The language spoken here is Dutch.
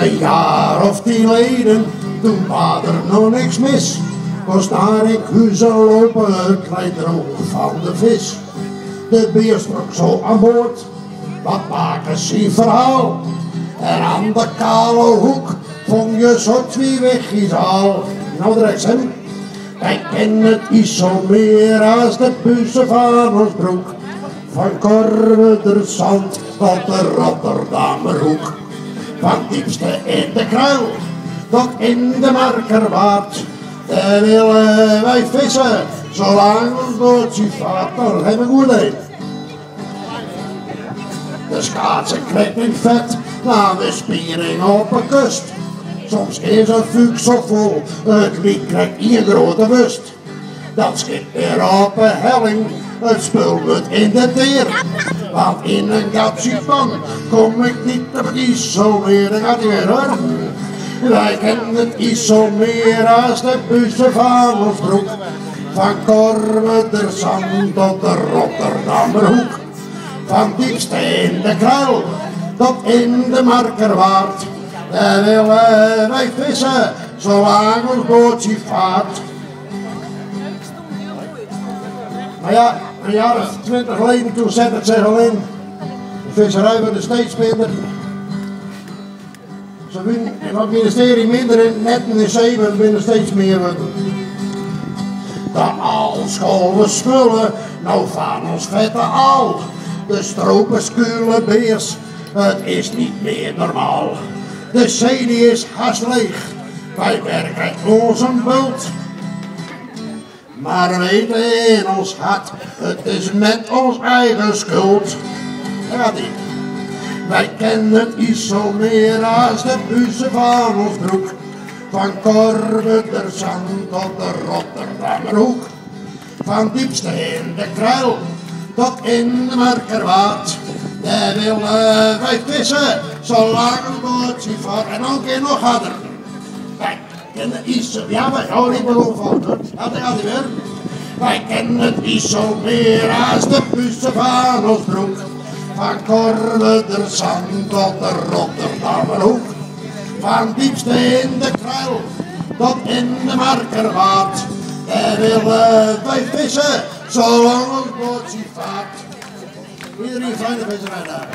Een jaar of 10 geleden, toen was er nog niks mis. Was naar ik huizen lopen, klein droog van de vis. De beer trok zo aan boord, wat maken ze verhaal. En aan de kale hoek vond je zo 2 wegjes al. Nou direct zijn, wij kennen het iets zo meer als de bussen van ons broek. Van Korvederzand tot de Rotterdammerhoek. Van diepste in de Kruil tot in de Markerwaard. Daar willen wij vissen, zolang ons bootje vaart, dan hebben we goed heen. De schaatsen krijgt in vet, na de spiering op de kust. Soms is het vuur zo vol, het lied krijgt een grote wust. Dat schip weer op een helling, het spul moet in de teer. Want in een gatjepan kom ik niet op het isomeer, dan gaat hij weer hoor. Wij kennen het isomeer als de bussen van ons broek. Van Korvederzand tot de Rotterdammerhoek. Van diepste in de Kruil tot in de Markerwaard. Daar willen wij vissen, zolang ons bootje vaart. Maar ja, een jaar of 20 geleden, toen zette het zich al in. De visserij werd steeds minder. Ze winnen van het ministerie minder in netten in zee, maar binnen steeds meer. De aalscholven spullen, nou van ons vette aal. De stropen skulen beers, het is niet meer normaal. De zee die is haast leeg, wij werken onze bult. Maar we weten in ons hart, het is met ons eigen schuld. Daar gaat ie. Wij kennen het isomeer als de bussen van ons broek. Van Korvederzand tot de Rotterdammerhoek. Van diepste in de Kruil tot in de Markerwaard. Daar willen wij vissen, zolang een bootje vaart. En dan keer nog harder. Wij kennen het isomeer, ja wij gaan niet beloven hoor. Ja, daar gaat hij weer. Wij kennen het isomeer als de bussen van ons broek. Van Korvederzand tot de Rotterdammerhoek. Van diepste in de Kruil tot in de Markerwaard. Daar willen wij vissen, zolang ons bootje vaart. Iedereen fijne visserij daar.